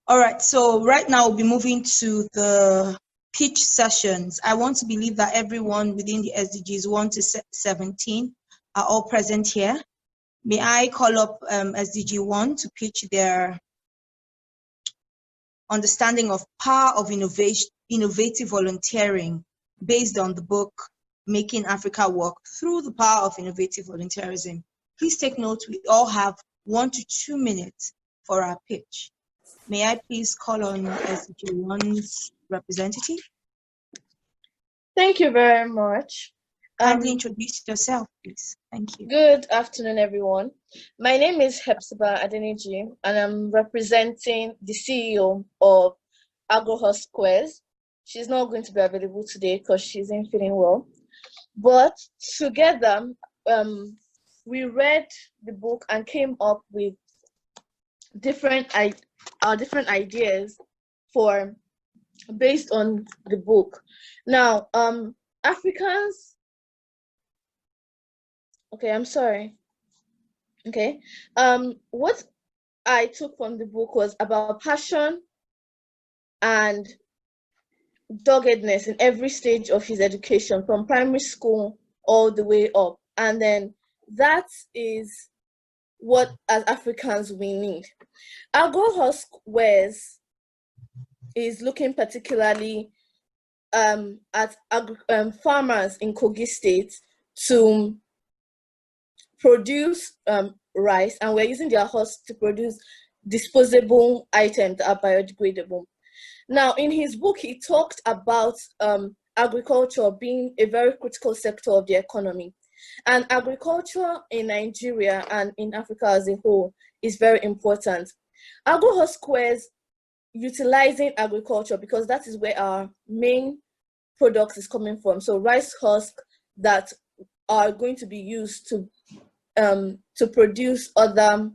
All right, so right now we'll be moving to the pitch sessions. I want to believe that everyone within the SDGs 1 to 17 are all present here. May I call up SDG 1 to pitch their understanding of power of innovative volunteering based on the book, Making Africa Work Through the Power of Innovative Volunteerism. Please take note, we all have 1 to 2 minutes for our pitch. May I please call on SDG 1's representative? Thank you very much. Kindly introduce yourself, please. Thank you. Good afternoon, everyone. My name is Hepzibah Adeniji, and I'm representing the CEO of AgroHorse Squares. She's not going to be available today because she's not feeling well. But together, we read the book and came up with different ideas based on the book. Now, Africans. Okay, I'm sorry. Okay, what I took from the book was about passion and doggedness in every stage of his education, from primary school all the way up. And then that is what, as Africans, we need. AgroHorse Squares is looking particularly at farmers in Kogi State to produce rice, and we're using their horse to produce disposable items that are biodegradable. Now, in his book, he talked about agriculture being a very critical sector of the economy. And agriculture in Nigeria and in Africa as a whole is very important. AgroHorse Squares utilizing agriculture, because that is where our main product is coming from. So rice husks that are going to be used to produce other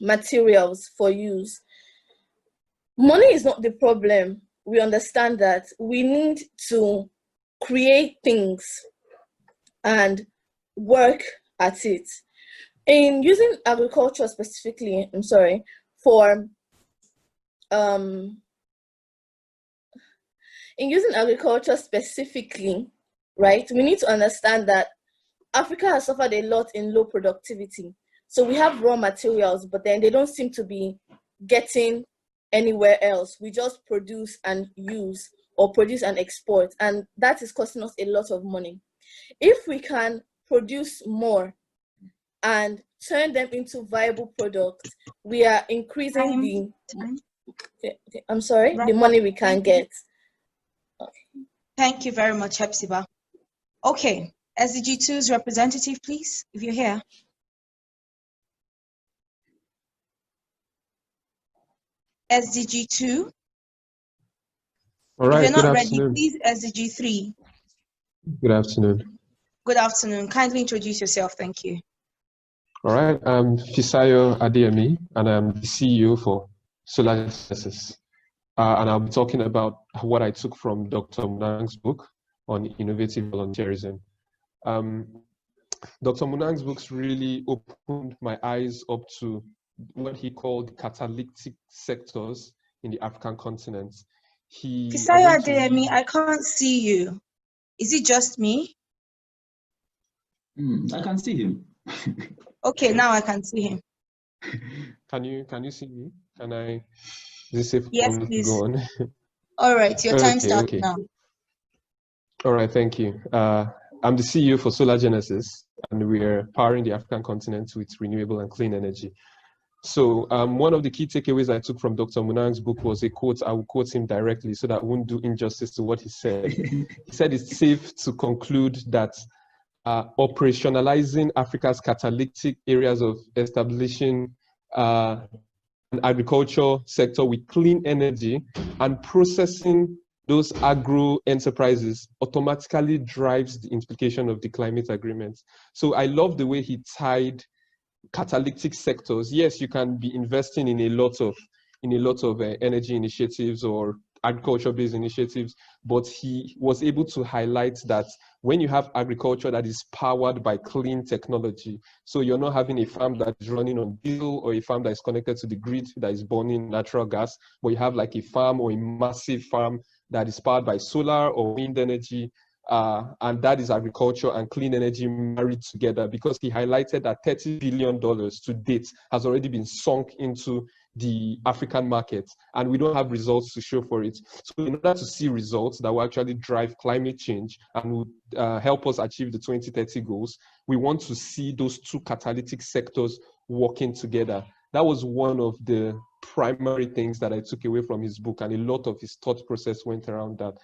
materials for use. Money is not the problem. We understand that. We need to create things and work at it. In using agriculture specifically, right, we need to understand that Africa has suffered a lot in low productivity. So we have raw materials, but then they don't seem to be getting anywhere else. We just produce and use, or produce and export, and that is costing us a lot of money. If we can produce more and turn them into viable products, we are increasing the money we can get. Okay. Thank you very much, Hepzibah. Okay, SDG 2's representative, please, if you're here. SDG 2. All right, if you're not ready, afternoon. Please, SDG 3. Good afternoon. Good afternoon. Kindly introduce yourself. Thank you. All right, I'm Fisayo Adeyemi, and I'm the CEO for Solar Genesis. And I'll be talking about what I took from Dr. Munang's book on innovative volunteerism. Dr. Munang's books really opened my eyes up to what he called catalytic sectors in the African continent. Fisayo Adeyemi, I can't see you. Is it just me? I can see him. Okay, now I can see him. Can you see me? Can I? Is it safe yes, for me please. to go on? All right, your time starts now. All right, thank you. I'm the CEO for Solar Genesis, and we're powering the African continent with renewable and clean energy. So one of the key takeaways I took from Dr. Munang's book was a quote. I will quote him directly so that I won't do injustice to what he said. He said it's safe to conclude that operationalizing Africa's catalytic areas of establishing an agriculture sector with clean energy and processing those agro enterprises automatically drives the implication of the climate agreement. So I love the way he tied catalytic sectors. Yes, you can be investing in a lot of energy initiatives or agriculture-based initiatives, but he was able to highlight that when you have agriculture that is powered by clean technology, so you're not having a farm that is running on diesel or a farm that is connected to the grid that is burning natural gas, but you have like a farm or a massive farm that is powered by solar or wind energy, and that is agriculture and clean energy married together, because he highlighted that $30 billion to date has already been sunk into the African market, and we don't have results to show for it. So in order to see results that will actually drive climate change and will help us achieve the 2030 goals, we want to see those two catalytic sectors working together. That was one of the primary things that I took away from his book, and a lot of his thought process went around that.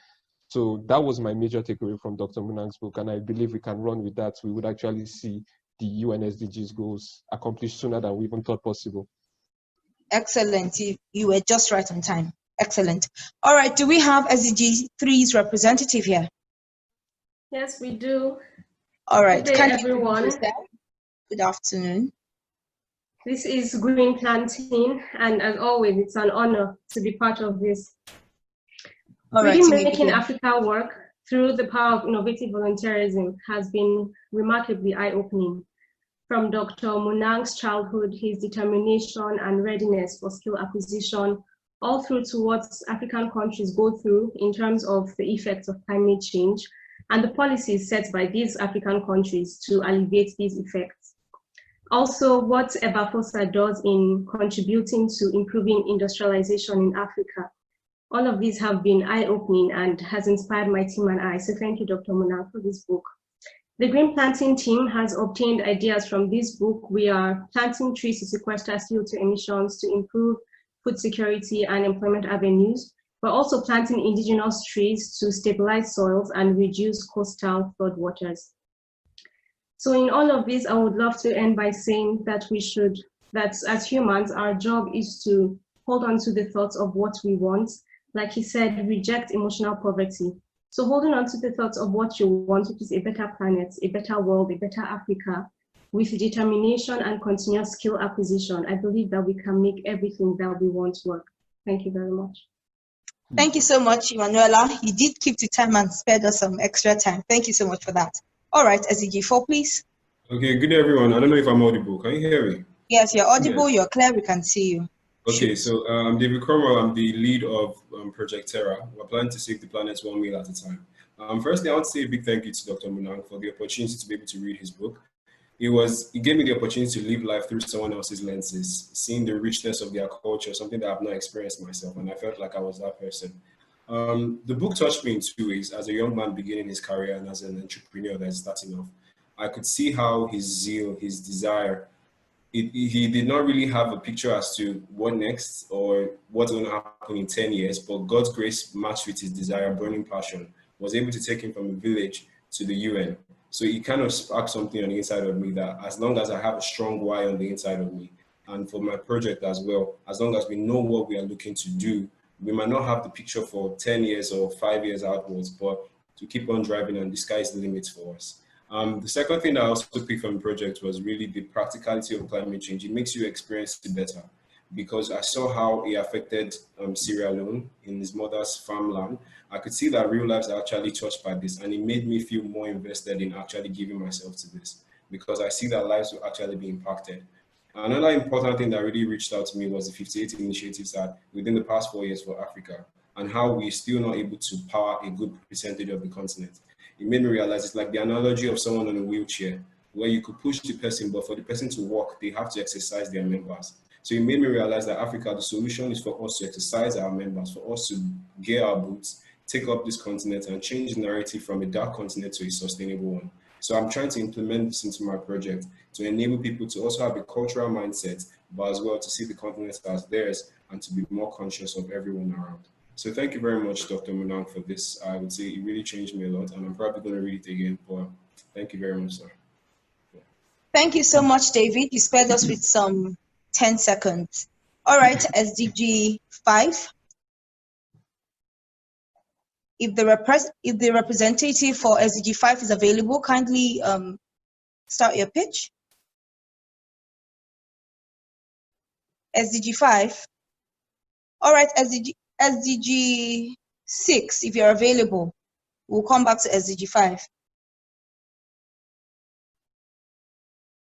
So that was my major takeaway from Dr. Munang's book, and I believe we can run with that. We would actually see the UN SDGs goals accomplished sooner than we even thought possible. Excellent. You were just right on time. Excellent. All right. Do we have SDG 3's representative here? Yes, we do. All right. Good day, everyone. Good afternoon. This is Green Planting, and as always, it's an honor to be part of this. All right. Really making Africa work through the power of innovative volunteerism has been remarkably eye-opening. From Dr. Munang's childhood, his determination and readiness for skill acquisition, all through to what African countries go through in terms of the effects of climate change and the policies set by these African countries to alleviate these effects. Also, what Ebafosa does in contributing to improving industrialization in Africa. All of these have been eye-opening and has inspired my team and I. So thank you, Dr. Munang, for this book. The Green Planting team has obtained ideas from this book. We are planting trees to sequester CO2 emissions to improve food security and employment avenues. We're also planting indigenous trees to stabilize soils and reduce coastal floodwaters. So in all of this, I would love to end by saying that that as humans, our job is to hold on to the thoughts of what we want. Like he said, reject emotional poverty. So holding on to the thoughts of what you want, which is a better planet, a better world, a better Africa, with determination and continuous skill acquisition, I believe that we can make everything that we want work. Thank you very much. Thank you so much, Emanuela. You did keep to time and spared us some extra time. Thank you so much for that. All right, SDG 4, please. Okay, good day, everyone. I don't know if I'm audible. Can you hear me? Yes, you're audible. Yes. You're clear. We can see you. Okay, so I'm David Cromwell. I'm the lead of Project Terra. We're planning to save the planet one meal at a time. Firstly, I want to say a big thank you to Dr. Munang for the opportunity to be able to read his book. It gave me the opportunity to live life through someone else's lenses, seeing the richness of their culture, something that I've not experienced myself, and I felt like I was that person. The book touched me in two ways. As a young man beginning his career and as an entrepreneur that's starting off, I could see how his zeal, his desire, he did not really have a picture as to what next or what's going to happen in 10 years, but God's grace matched with his desire, burning passion, was able to take him from a village to the UN. So it kind of sparked something on the inside of me that as long as I have a strong why on the inside of me, and for my project as well, as long as we know what we are looking to do, we might not have the picture for 10 years or 5 years outwards, but to keep on driving and the sky's the limit for us. The second thing that I also picked from the project was really the practicality of climate change. It makes you experience it better, because I saw how it affected Sierra Leone in his mother's farmland. I could see that real lives are actually touched by this, and it made me feel more invested in actually giving myself to this, because I see that lives will actually be impacted. Another important thing that really reached out to me was the 58 initiatives that within the past 4 years for Africa, and how we're still not able to power a good percentage of the continent. It made me realize it's like the analogy of someone on a wheelchair, where you could push the person, but for the person to walk, they have to exercise their members. So it made me realize that Africa, the solution is for us to exercise our members, for us to gear our boots, take up this continent and change the narrative from a dark continent to a sustainable one. So I'm trying to implement this into my project to enable people to also have a cultural mindset, but as well to see the continent as theirs and to be more conscious of everyone around. So thank you very much, Dr. Munang, for this. I would say it really changed me a lot, and I'm probably going to read it again, but thank you very much, sir. Yeah. Thank you so much, David. You spared us with some 10 seconds. All right, SDG 5. If the representative for SDG 5 is available, kindly start your pitch. SDG 5. All right, SDG 6, if you're available. We'll come back to SDG 5.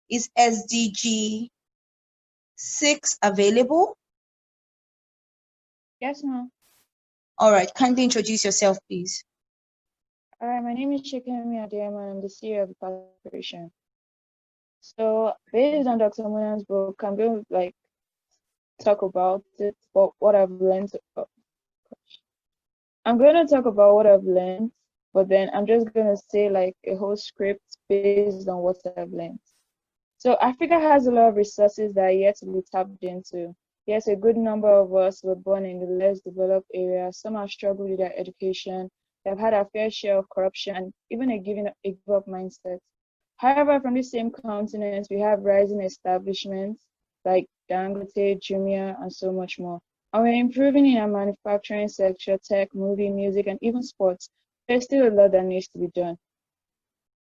Is SDG 6 available? Yes, ma'am. All right, kindly introduce yourself, please. All right, my name is Chikemi Adeyemo. I'm the CEO of the corporation. So, based on Dr. Munan's book, I'm going to talk about it, but what I've learned. I'm going to talk about what I've learned, but then I'm just going to say a whole script based on what I've learned. So Africa has a lot of resources that are yet to be tapped into. Yes, a good number of us were born in the less developed areas. Some have struggled with their education. They've had a fair share of corruption and even a give up mindset. However, from the same continent, we have rising establishments like Dangote, Jumia, and so much more. And we're improving in our manufacturing sector, tech, movie, music, and even sports. There's still a lot that needs to be done.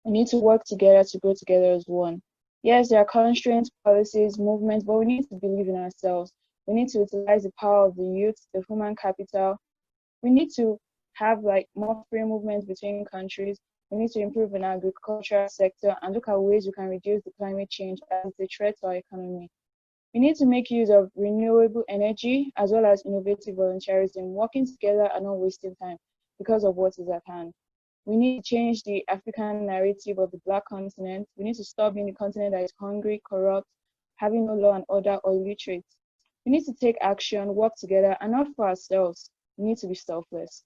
We need to work together to go together as one. Yes, there are constraints, policies, movements, but we need to believe in ourselves. We need to utilize the power of the youth, the human capital. We need to have more free movement between countries. We need to improve in our agricultural sector and look at ways we can reduce the climate change as a threat to our economy. We need to make use of renewable energy as well as innovative volunteerism, working together and not wasting time because of what is at hand. We need to change the African narrative of the Black continent. We need to stop being the continent that is hungry, corrupt, having no law and order, or illiterate. We need to take action, work together, and not for ourselves. We need to be selfless.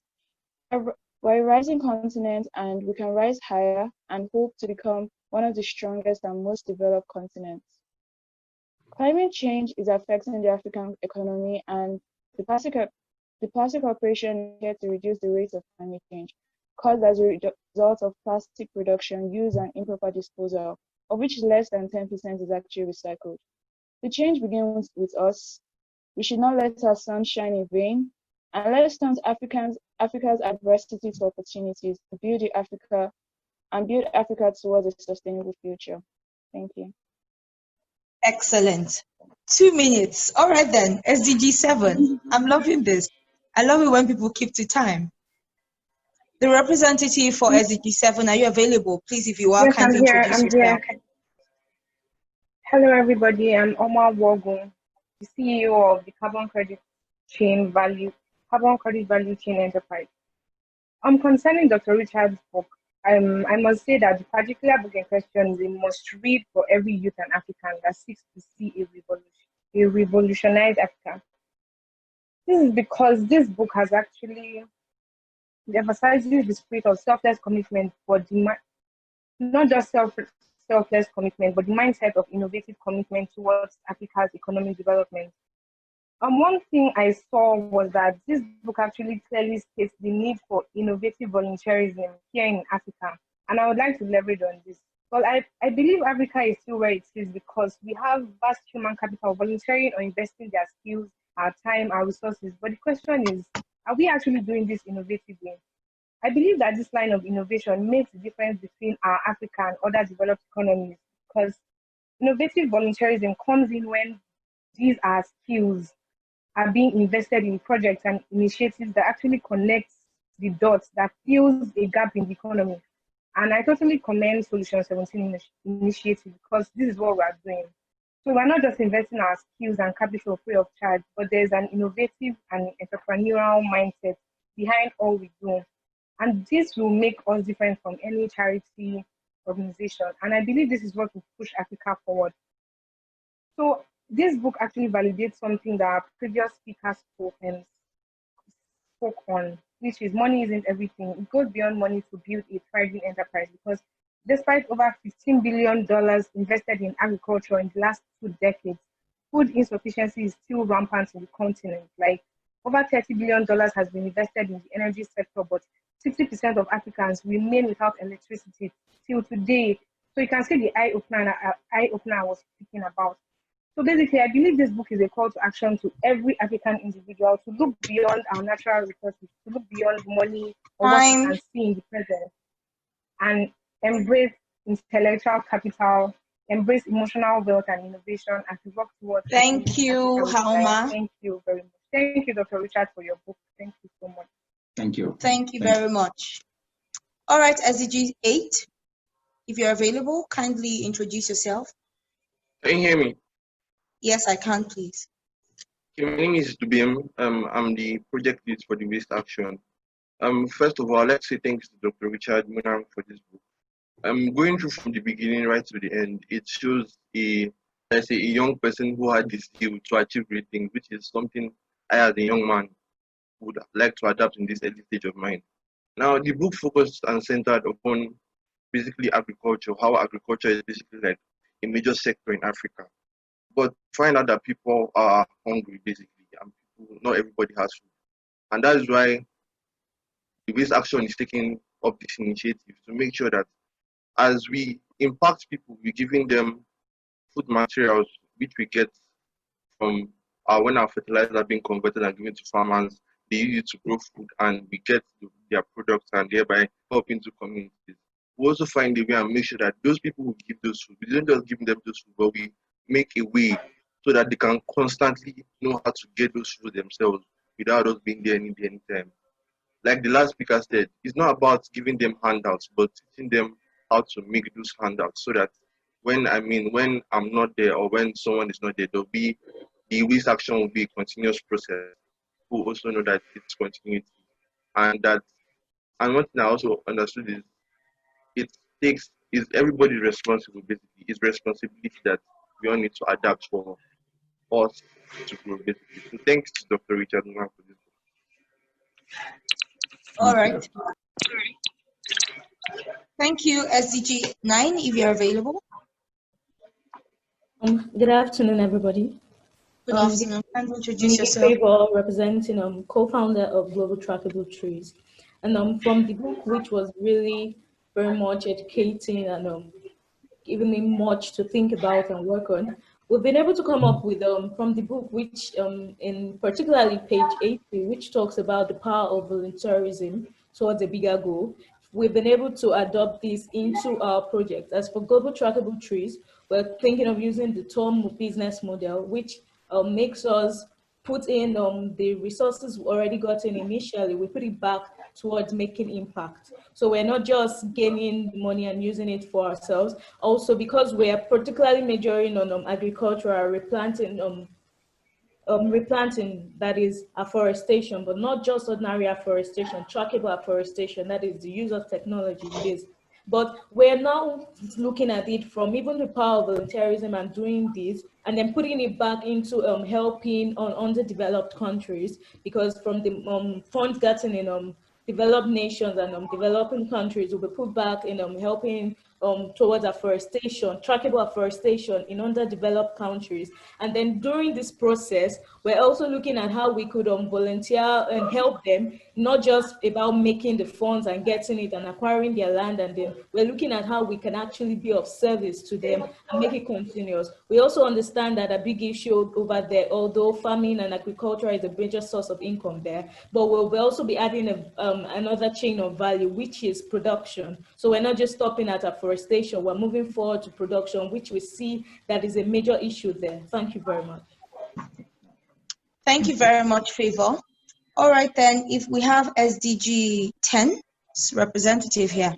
We're a rising continent, and we can rise higher and hope to become one of the strongest and most developed continents. Climate change is affecting the African economy, and the plastic corporation is here to reduce the rate of climate change caused as a result of plastic production, use, and improper disposal, of which less than 10% is actually recycled. The change begins with us. We should not let our sun shine in vain, and let's turn Africa's adversity to opportunities to build Africa towards a sustainable future. Thank you. Excellent. 2 minutes. All right then, SDG 7. I'm loving this. I love it when people keep to time. The representative for SDG 7, are you available? Please, if you are, yes, kindly introduce yourself. Hello, everybody. I'm Omar Wogun, the CEO of the Carbon Credit Value Chain Enterprise. Concerning Dr. Richard's book, I must say that the particular book in question is a must-read for every youth and African that seeks to see a revolutionized Africa. This is because this book has actually emphasizes the spirit of selfless commitment not just selfless commitment, but the mindset of innovative commitment towards Africa's economic development. One thing I saw was that this book actually clearly states the need for innovative volunteerism here in Africa, and I would like to leverage on this. Well, I believe Africa is still where it is because we have vast human capital volunteering or investing their skills, our time, our resources. But the question is, are we actually doing this innovatively? I believe that this line of innovation makes the difference between our Africa and other developed economies, because innovative volunteerism comes in when these are skills are being invested in projects and initiatives that actually connects the dots that fills a gap in the economy. And I totally commend Solution 17 initiative because this is what we are doing. So we're not just investing our skills and capital free of charge, but there's an innovative and entrepreneurial mindset behind all we do. And this will make us different from any charity organization. And I believe this is what will push Africa forward. So this book actually validates something that our previous speakers spoke on, which is money isn't everything. It goes beyond money to build a thriving enterprise, because despite over $15 billion invested in agriculture in the last 2 decades, food insufficiency is still rampant in the continent. Like over $30 billion has been invested in the energy sector, but 60% of Africans remain without electricity till today. So you can see the eye opener I was speaking about. So basically, I believe this book is a call to action to every African individual to look beyond our natural resources, to look beyond money or what you can see in the present, and embrace intellectual capital, embrace emotional wealth and innovation, and to work towards. Thank you, Haoma. Thank you very much. Thank you, Dr. Richard, for your book. Thank you so much. Thank you. Thank you very much. All right, SDG 8, if you're available, kindly introduce yourself. Can you hear me? Yes, I can, please. Okay, my name is Dubim. I'm the project lead for the Waste Action. First of all, I'd like to say thanks to Dr. Richard Munang for this book. Going through from the beginning right to the end, it shows a young person who had the skill to achieve great things, which is something I as a young man would like to adapt in this early stage of mine. Now, the book focused and centered upon basically agriculture, how agriculture is basically like a major sector in Africa. But find out that people are hungry basically, and people, not everybody has food. And that is why the Waste Action is taking up this initiative to make sure that as we impact people, we're giving them food materials which we get from when our fertilizers are being converted and given to farmers. They use it to grow food, and we get their products and thereby helping to communities. We also find a way and make sure that those people who give those food, we don't just give them those food, but we make a way so that they can constantly know how to get those food themselves without us being there anytime. Like the last speaker said, it's not about giving them handouts, but teaching them how to make those handouts so that when I'm not there or when someone is not there, there'll be the waste action will be a continuous process. Who also know that it's continuity, and one thing I also understood is is everybody responsible basically. It's responsibility that we all need to adapt for us to grow basically. So thanks to Dr. Richard Nwa for this book. All right. Thank you, SDG 9, if you're available. Good afternoon, everybody. Good afternoon. Can you introduce yourself? Favor, representing co-founder of Global Trackable Trees, and from the book, which was really very much educating and giving me much to think about and work on, we've been able to come up with from the book, which in particularly page 80, which talks about the power of volunteerism towards a bigger goal. We've been able to adopt this into our project. As for Global Trackable Trees, we're thinking of using the TOM business model, which makes us put in the resources we already gotten initially, we put it back towards making impact. So we're not just gaining money and using it for ourselves. Also, because we're particularly majoring on agricultural replanting, that is afforestation, but not just ordinary afforestation, trackable afforestation, that is the use of technology in this. But we're now looking at it from even the power of volunteerism and doing this, and then putting it back into helping on underdeveloped countries, because from the funds gotten in developed nations and developing countries will be put back in helping towards afforestation, trackable afforestation in underdeveloped countries. And then during this process, we're also looking at how we could volunteer and help them, not just about making the funds and getting it and acquiring their land, and then we're looking at how we can actually be of service to them and make it continuous. We also understand that a big issue over there, although farming and agriculture is a major source of income there, but we'll also be adding another chain of value, which is production. So we're not just stopping at afforestation, we're moving forward to production, which we see that is a major issue there. Thank you very much. Thank you very much, Favor. All right, then, if we have SDG 10's representative here.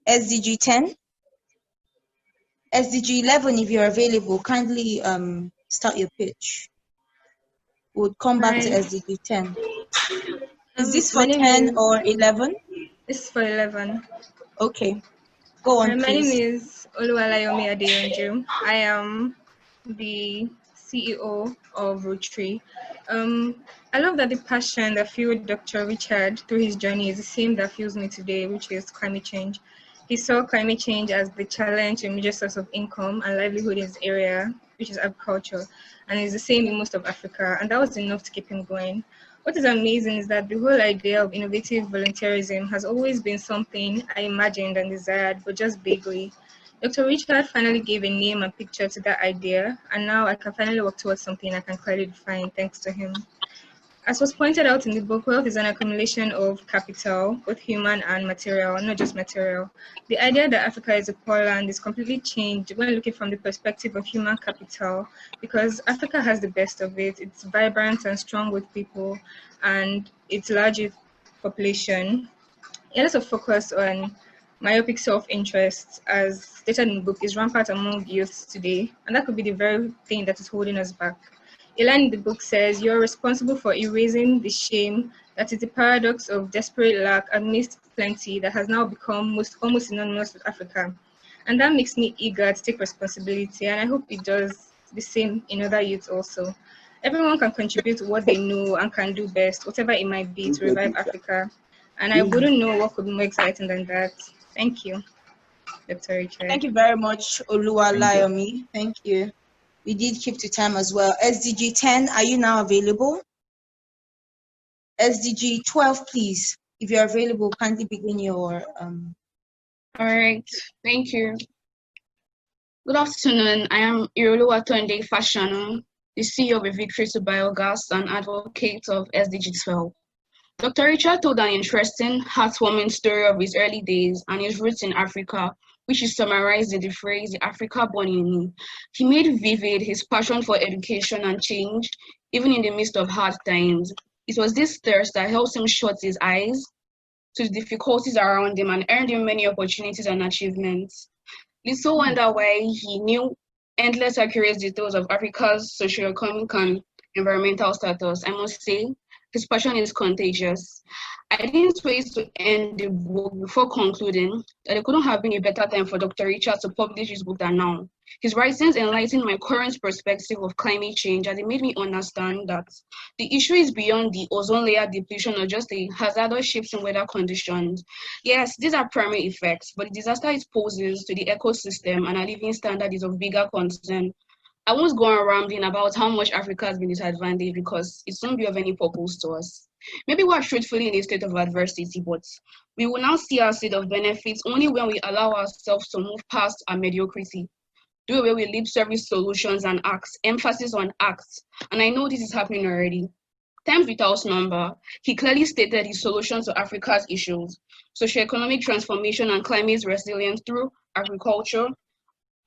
SDG 10. SDG 11, if you're available, kindly start your pitch. We'll come back to SDG 10. Is this for 10 or 11? This is for 11. Okay, go on, My please. name is Oluwalayomi Adeyonju. I am the CEO of Rotary. I love that the passion that fueled Dr. Richard through his journey is the same that fuels me today, which is climate change. He saw climate change as the challenge and major source of income and livelihood in his area, which is agriculture, and it's the same in most of Africa, and that was enough to keep him going. What is amazing is that the whole idea of innovative volunteerism has always been something I imagined and desired, but just vaguely. Dr. Richard finally gave a name and picture to that idea, and now I can finally work towards something I can clearly define thanks to him. As was pointed out in the book, wealth is an accumulation of capital, both human and material, not just material. The idea that Africa is a poor land is completely changed when looking from the perspective of human capital, because Africa has the best of it. It's vibrant and strong with people, and its large population. A lot of focus on myopic self-interest, as stated in the book, is rampant among youths today, and that could be the very thing that is holding us back. A line in the book says, "You're responsible for erasing the shame that is the paradox of desperate lack amidst plenty that has now become almost synonymous with Africa." And that makes me eager to take responsibility, and I hope it does the same in other youths also. Everyone can contribute to what they know and can do best, whatever it might be, to revive Africa. And I wouldn't know what could be more exciting than that. Thank you, Dr. Richard. Thank you very much, Oluwalayomi. Thank you. We did keep to time as well. SDG 10, are you now available? SDG 12, please. If you're available, kindly begin your... All right, thank you. Good afternoon. I am Iroluwatunde Fashanu, the CEO of A Victory to Biogas and advocate of SDG 12. Dr. Richard told an interesting, heartwarming story of his early days and his roots in Africa, which is summarized in the phrase, "The Africa born in me." He made vivid his passion for education and change, even in the midst of hard times. It was this thirst that helped him shut his eyes to the difficulties around him and earned him many opportunities and achievements. Little wonder why he knew endless accurate details of Africa's socioeconomic and environmental status. I must say, his passion is contagious. I didn't wait to end the book before concluding that it couldn't have been a better time for Dr. Richard to publish his book than now. His writings enlightened my current perspective of climate change, and it made me understand that the issue is beyond the ozone layer depletion or just a hazardous shift in weather conditions. Yes, these are primary effects, but the disaster it poses to the ecosystem and our living standard is of bigger concern. I won't go on rambling about how much Africa has been disadvantaged because it won't be of any purpose to us. Maybe we are truthfully in a state of adversity, but we will now see our state of benefits only when we allow ourselves to move past our mediocrity. Do away with lip service solutions and acts, emphasis on acts. And I know this is happening already. Times without number, he clearly stated his solution to Africa's issues, socioeconomic transformation and climate resilience through agriculture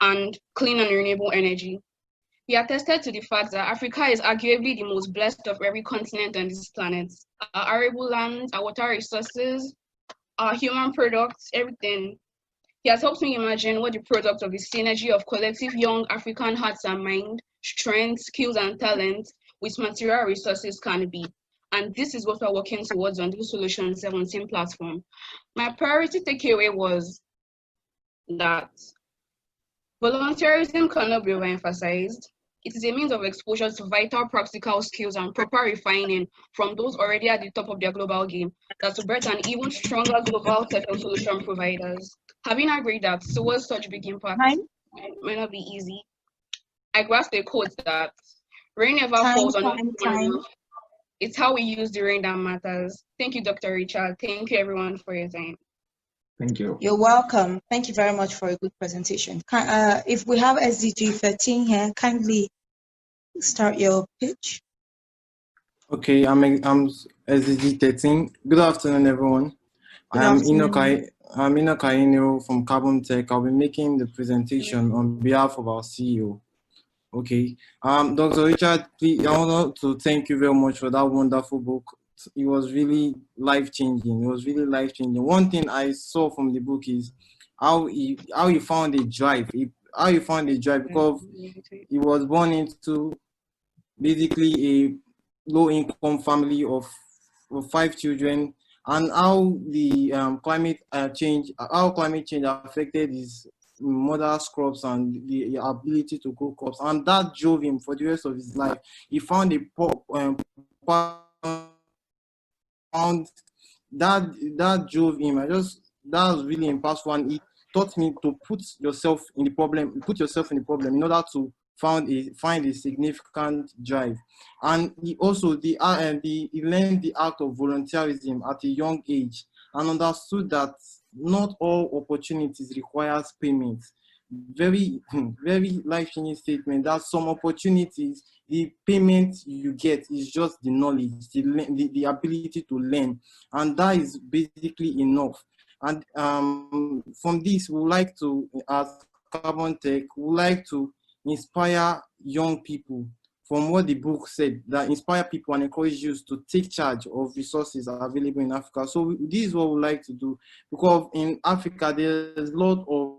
and clean and renewable energy. He attested to the fact that Africa is arguably the most blessed of every continent on this planet. Our arable lands, our water resources, our human products, everything. He has helped me imagine what the product of the synergy of collective young African hearts and mind, strength, skills, and talent with material resources can be. And this is what we're working towards on the Solution 17 platform. My priority takeaway was that volunteerism cannot be overemphasized. It is a means of exposure to vital practical skills and proper refining from those already at the top of their global game that will birth an even stronger global set of solution providers. Having agreed that towards such big impact might not be easy, I grasped a quote that rain never falls on one roof. It's how we use the rain that matters. Thank you, Dr. Richard. Thank you, everyone, for your time. Thank you. You're welcome. Thank you very much for a good presentation. If we have SDG 13 here, kindly start your pitch. Okay, I'm SDG 13. Good afternoon, everyone. I'm Enoch Ayeniro from Carbon Tech. I'll be making the presentation on behalf of our CEO. Okay, Dr. Richard, please, I want to thank you very much for that wonderful book. It was really life-changing. One thing I saw from the book is how he found a drive. Because he was born into basically a low-income family of 5 children, and how the climate change affected his mother's crops and the ability to grow crops, and that drove him for the rest of his life. He found that drove him. That was really impactful, and it taught me to put yourself in the problem in order to find a significant drive. And he also he learned the art of volunteerism at a young age and understood that not all opportunities requires payment. very, very life-changing statement that some opportunities, the payment you get is just the knowledge, the ability to learn, and that is basically enough. And from this, we would like to, as Carbon Tech, we would like to inspire young people from what the book said, that inspire people and encourage youth to take charge of resources available in Africa. So this is what we like to do, because in Africa, there's a lot of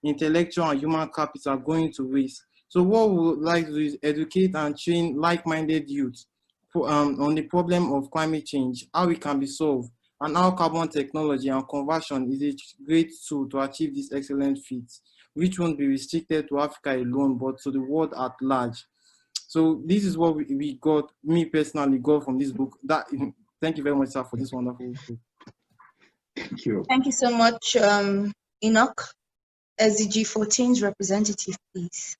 intellectual and human capital going to waste. So what we would like to do is educate and train like-minded youth on the problem of climate change, how it can be solved, and how carbon technology and conversion is a great tool to achieve this excellent feat, which won't be restricted to Africa alone, but to the world at large. So this is what we got, me personally, got from this book. Thank you very much, sir, for this wonderful book. Thank you. Thank you so much, Enoch. SDG 14's representative, please.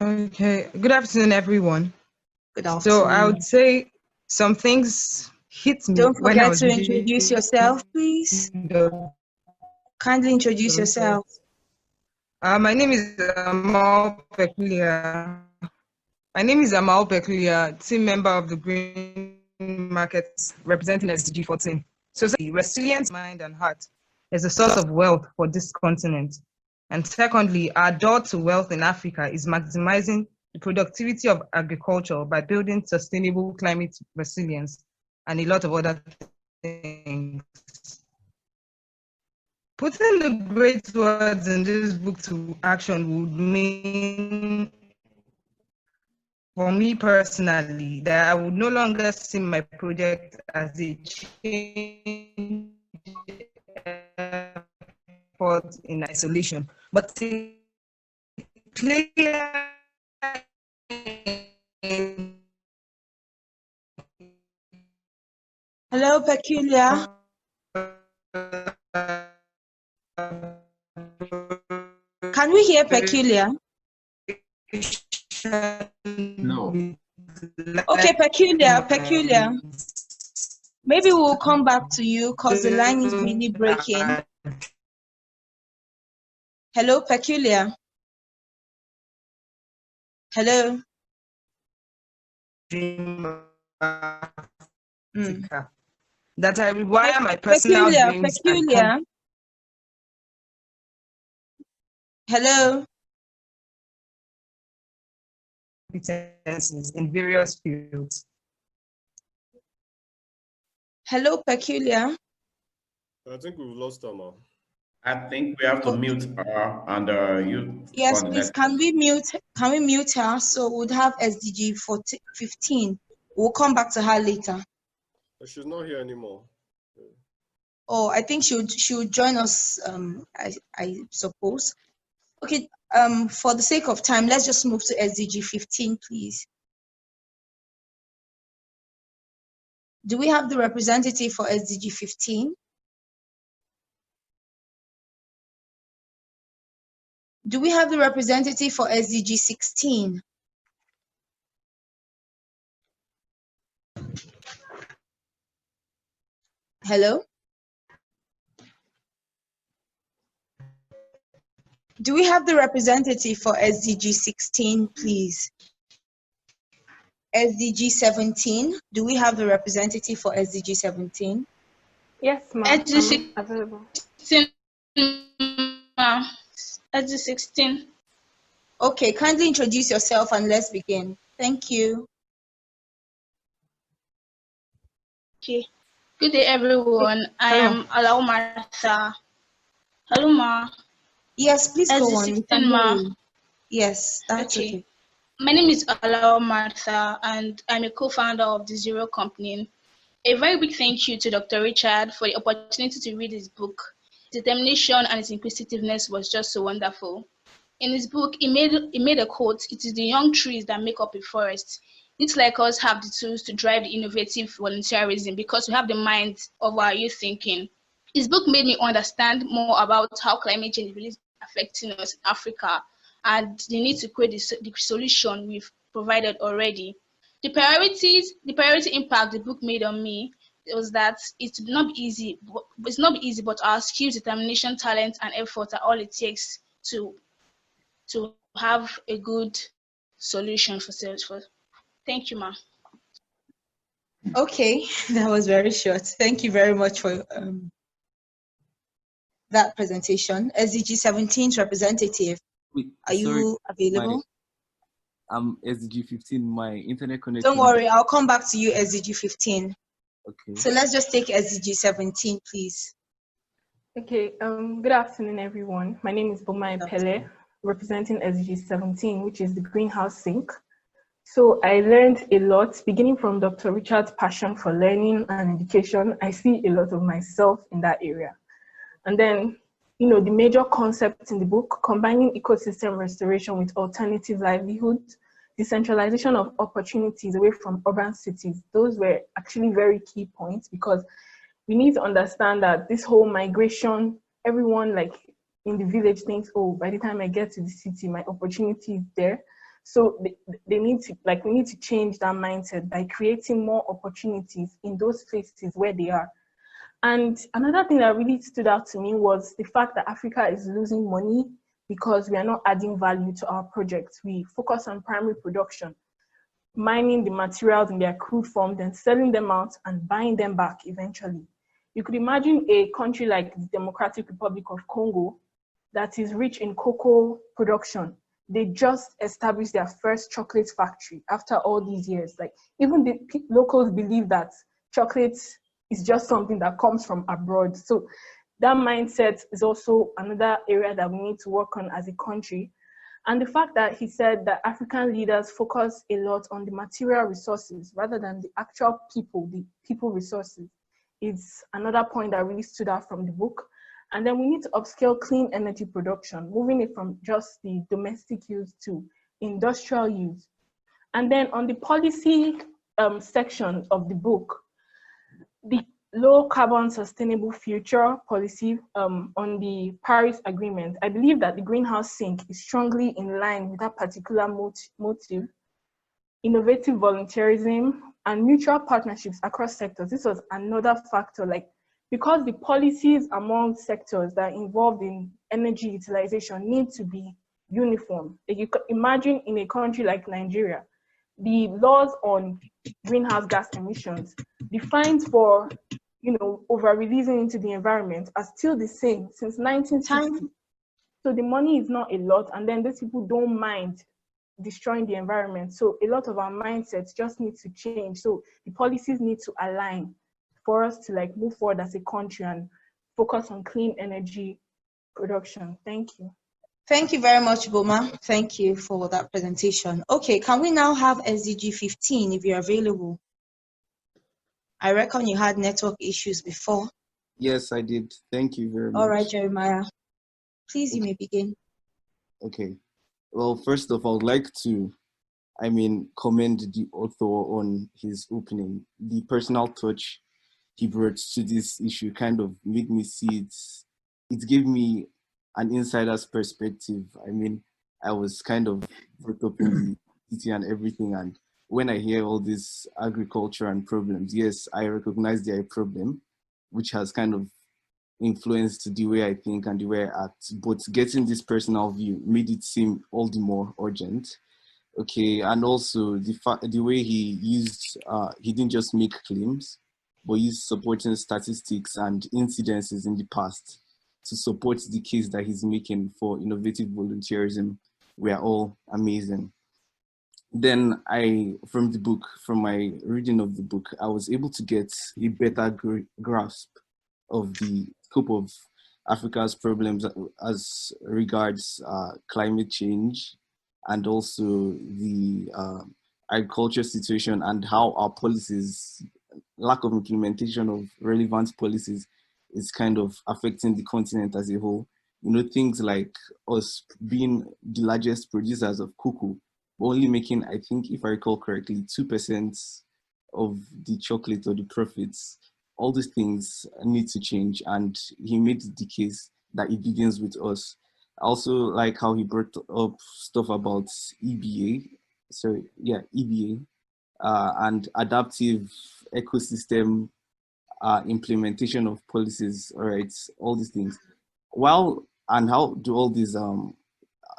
Okay. Good afternoon, everyone. Good afternoon. So I would say some things hit me. Don't when I forget was to introduce yourself, please. Kindly introduce yourself. My name is Amal Peculiar. Team member of the Green Markets representing SDG 14. So resilient mind and heart is a source of wealth for this continent. And secondly, our door to wealth in Africa is maximizing the productivity of agriculture by building sustainable climate resilience and a lot of other things. Putting the great words in this book to action would mean, for me personally, that I would no longer see my project as a change effort in isolation, but a clear Hello, Peculiar. Can we hear Peculiar? No. Okay, Peculiar. Maybe we'll come back to you because the line is really breaking. Hello, Peculiar. Hello. That I rewire my personal dreams. Peculiar. Hello. Competencies in various fields. Hello, Peculiar. I think we've lost her now. I think we have to mute her and you. Yes, please. Can we mute her? So we'd have SDG 15. We'll come back to her later. But she's not here anymore. Oh, I think she would join us. I suppose. Okay. For the sake of time, let's just move to SDG 15, please. Do we have the representative for SDG 15? Do we have the representative for SDG 16? Hello? Do we have the representative for SDG 16, please? SDG 17, do we have the representative for SDG 17? Yes, ma'am. SDG Available. 16. SDG 16. Okay, kindly introduce yourself and let's begin. Thank you. Okay. Good day, everyone. I am Alao Martha. Hello, ma. Yes, please go SDG on. 16, ma. Yes, that's okay. My name is Alao Martha, and I'm a co-founder of the Zero Company. A very big thank you to Dr. Richard for the opportunity to read his book. His determination and his inquisitiveness was just so wonderful. In his book, he made a quote: "It is the young trees that make up a forest." Youths like us have the tools to drive the innovative volunteerism because we have the mind of our youth thinking. His book made me understand more about how climate change is really affecting us in Africa and the need to create the solution we've provided already. The priority impact the book made on me was that it's not easy, but our skills, determination, talent, and effort are all it takes to have a good solution for Salesforce. Thank you, ma'am. Okay, that was very short. Thank you very much for that presentation. SDG 17's representative, are you available? I'm SDG 15. My internet connection. Don't worry, I'll come back to you, SDG 15. Okay. So let's just take SDG 17, please. Okay, good afternoon, everyone. My name is Boma Pele, representing SDG 17, which is the greenhouse sink. So I learned a lot, beginning from Dr. Richard's passion for learning and education. I see a lot of myself in that area. And then, you know, the major concepts in the book, combining ecosystem restoration with alternative livelihoods, decentralization of opportunities away from urban cities. Those were actually very key points, because we need to understand that this whole migration, everyone like in the village thinks, oh, by the time I get to the city, my opportunity is there. So they need to, like, we need to change that mindset by creating more opportunities in those places where they are. And another thing that really stood out to me was the fact that Africa is losing money because we are not adding value to our projects. We focus on primary production, mining the materials in their crude form, then selling them out and buying them back eventually. You could imagine a country like the Democratic Republic of Congo that is rich in cocoa production. They just established their first chocolate factory after all these years. Like, even the locals believe that chocolate is just something that comes from abroad. So that mindset is also another area that we need to work on as a country. And the fact that he said that African leaders focus a lot on the material resources rather than the actual people, the people resources, is another point that really stood out from the book. And then we need to upscale clean energy production, moving it from just the domestic use to industrial use. And then on the policy section of the book, the low carbon sustainable future policy on the Paris Agreement, I believe that the greenhouse sink is strongly in line with that particular motive. Innovative volunteerism and mutual partnerships across sectors. This was another factor, like, because the policies among sectors that are involved in energy utilization need to be uniform. Like, you could imagine in a country like Nigeria, the laws on greenhouse gas emissions, the fines for, you know, over-releasing into the environment are still the same since 1960. So the money is not a lot, and then these people don't mind destroying the environment. So a lot of our mindsets just need to change. So the policies need to align for us to, like, move forward as a country and focus on clean energy production. Thank you. Thank you very much, Boma. Thank you for that presentation. Okay, can we now have SDG 15 if you're available? I reckon you had network issues before. Yes, I did. Thank you very much. All right, Jeremiah. Please, you may begin. Okay. Well, first off, I would like to, commend the author on his opening. The personal touch he brought to this issue kind of made me see it. It gave me an insider's perspective. I was kind of brought up in the city and everything, and when I hear all this agriculture and problems, yes, I recognize there are a problem, which has kind of influenced the way I think and the way I act. But getting this personal view made it seem all the more urgent. Okay, and also the way he used, he didn't just make claims, but used supporting statistics and incidences in the past to support the case that he's making for innovative volunteerism. We are all amazing. Then from my reading of the book, I was able to get a better grasp of the scope of Africa's problems as regards climate change, and also the agriculture situation, and how our policies, lack of implementation of relevant policies, is kind of affecting the continent as a whole. You know, things like us being the largest producers of cocoa, only making, I think, if I recall correctly, 2% of the chocolate or the profits. All these things need to change, and he made the case that it begins with us. I also like how he brought up stuff about EBA, and adaptive ecosystem implementation of policies, all right, all these things. And how do all these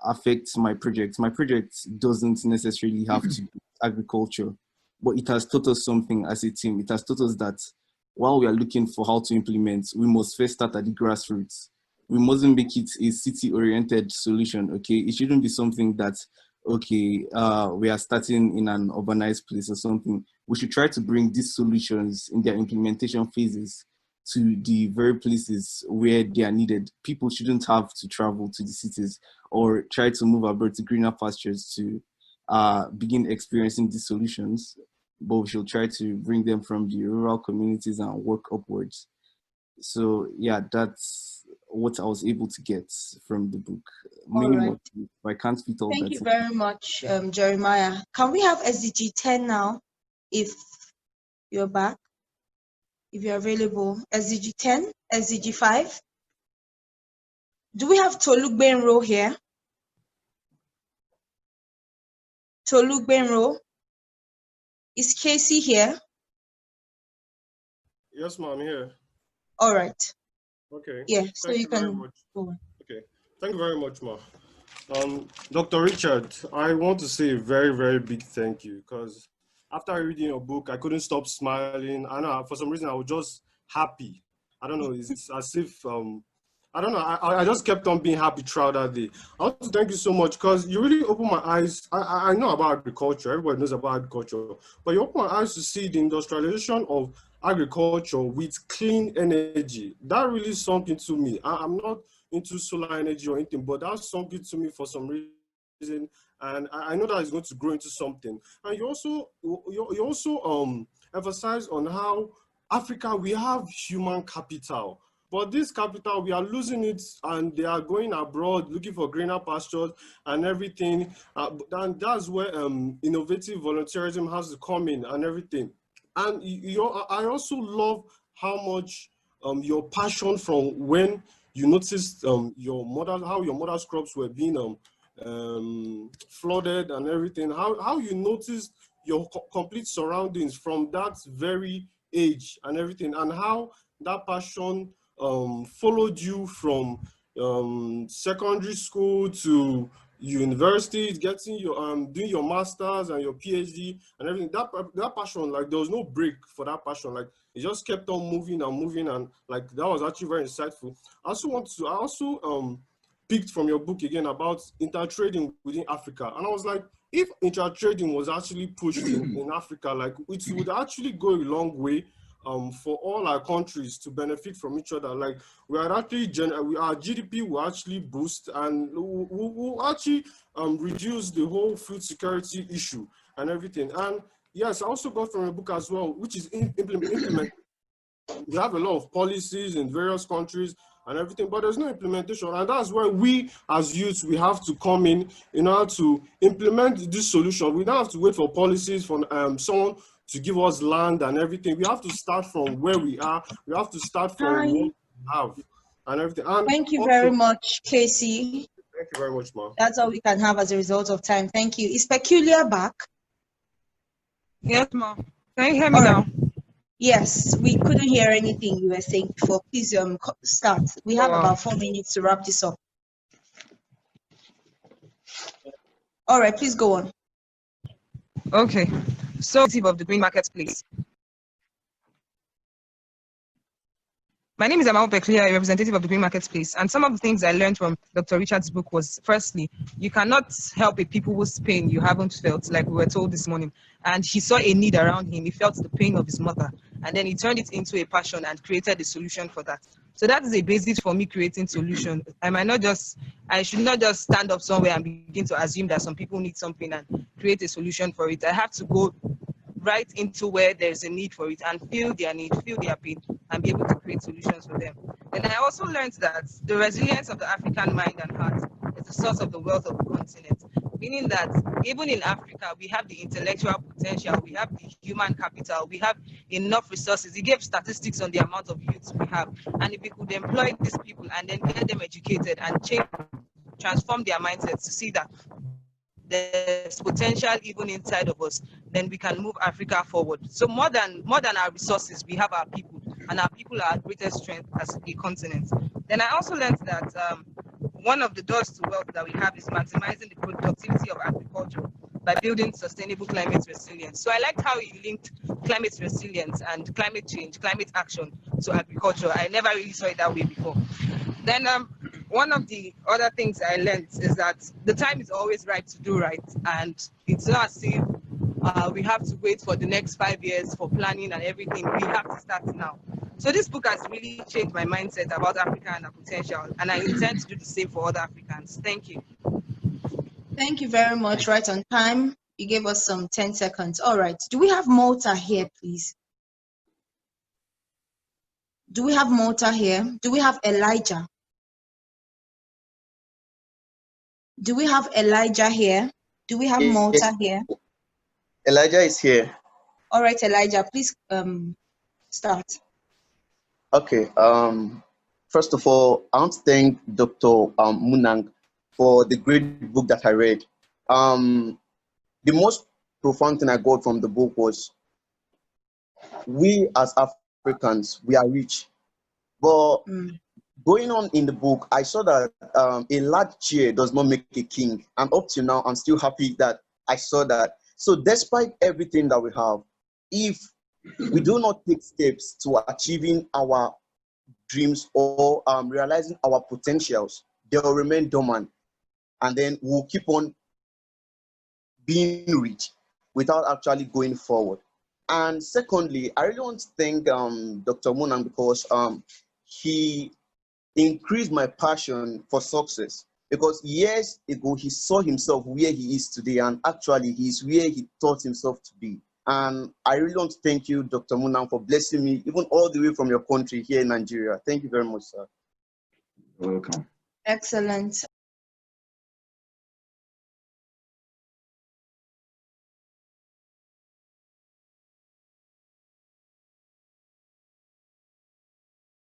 affect my project. My project doesn't necessarily have to be agriculture, but it has taught us something as a team. It has taught us that while we are looking for how to implement, we must first start at the grassroots. We mustn't make it a city-oriented solution, okay? It shouldn't be something that, okay, we are starting in an urbanized place or something. We should try to bring these solutions in their implementation phases to the very places where they are needed. People shouldn't have to travel to the cities or try to move abroad to greener pastures to begin experiencing these solutions, but we should try to bring them from the rural communities and work upwards. So yeah, that's what I was able to get from the book. Many more, but I can't fit all that. Thank you very much, Jeremiah. Can we have SDG 10 now, if you're back? If you're available, SDG 10, SDG 5. Do we have Tolu Benro here? Tolu Benro. Is Casey here? Yes, ma'am, here. All right. Okay. Yeah, so Thank you very can much. go on. Okay. Thank you very much, ma. Dr. Richard, I want to say a very, very big thank you, because after reading your book, I couldn't stop smiling. I know for some reason I was just happy. I don't know, it's as if, I don't know, I just kept on being happy throughout that day. I want to thank you so much, because you really opened my eyes. I know about agriculture, everybody knows about agriculture, but you opened my eyes to see the industrialization of agriculture with clean energy. That really sunk into me. I'm not into solar energy or anything, but that sunk into me for some reason, and I know that it's going to grow into something. And you also emphasize on how Africa, we have human capital, but this capital, we are losing it, and they are going abroad looking for greener pastures and everything. And that's where innovative volunteerism has to come in and everything. And I also love how much your passion from when you noticed how your mother's crops were being flooded and everything, how you noticed your complete surroundings from that very age and everything, and how that passion followed you from secondary school to university, getting your doing your masters and your PhD and everything. That passion, like there was no break for that passion. Like it just kept on moving and moving, and like that was actually very insightful. I also picked from your book again about intertrading within Africa, and I was like, if intertrading was actually pushed in Africa, like it would actually go a long way for all our countries to benefit from each other. Like we are actually, our GDP will actually boost, and we'll actually reduce the whole food security issue and everything. And yes, I also got from a book as well, which is implement. We have a lot of policies in various countries and everything, but there's no implementation. And that's where we as youth, we have to come in order to implement this solution. We don't have to wait for policies from someone to give us land and everything. We have to start from where we are. We have to start from what we have and everything. And thank you very much, Casey. Thank you very much, ma'am. That's all we can have as a result of time. Thank you. Is Peculiar back? Yes, ma'am. Can you hear me now? Yes, we couldn't hear anything you were saying before. Please start. We have about 4 minutes to wrap this up. All right, please go on. Okay, so of the Green Marketplace. My name is Amao Peklia, a representative of the Green Marketplace, and some of the things I learned from Dr. Richard's book was, firstly, you cannot help a people whose pain you haven't felt, like we were told this morning. And he saw a need around him. He felt the pain of his mother, and then he turned it into a passion and created a solution for that. So that is a basis for me creating solutions. I should not just stand up somewhere and begin to assume that some people need something and create a solution for it. I have to go right into where there's a need for it and feel their need, feel their pain, and be able to create solutions for them. And I also learned that the resilience of the African mind and heart is the source of the wealth of the continent, meaning that even in Africa, we have the intellectual potential, we have the human capital, we have enough resources. He gave statistics on the amount of youths we have. And if we could employ these people and then get them educated and transform their mindsets to see that there's potential even inside of us, then we can move Africa forward. So more than our resources, we have our people, and our people are our greatest strength as a continent. Then I also learned that one of the doors to wealth that we have is maximizing the productivity of agriculture by building sustainable climate resilience. So I liked how you linked climate resilience and climate change, climate action to agriculture. I never really saw it that way before. Then one of the other things I learned is that the time is always right to do right, and it's not as if we have to wait for the next 5 years for planning and everything. We have to start now. So this book has really changed my mindset about Africa and our potential, and I intend to do the same for other Africans. Thank you. Thank you very much. Right on time. You gave us some 10 seconds. All right. Do we have Malta here, please? Do we have Malta here? Do we have Elijah? Do we have Elijah here? Do we have Malta here? Elijah is here. All right, Elijah, please start. Okay. First of all, I want to thank Dr. Munang for the great book that I read. The most profound thing I got from the book was we as Africans, we are rich. But going on in the book, I saw that a large chair does not make a king. And up to now, I'm still happy that I saw that. So despite everything that we have, if we do not take steps to achieving our dreams or realizing our potentials, they will remain dormant. And then we'll keep on being rich without actually going forward. And secondly, I really want to thank Dr. Munang because he increased my passion for success. Because years ago, he saw himself where he is today, and actually he's where he thought himself to be. And I really want to thank you, Dr. Munang, for blessing me, even all the way from your country here in Nigeria. Thank you very much, sir. You're welcome. Excellent.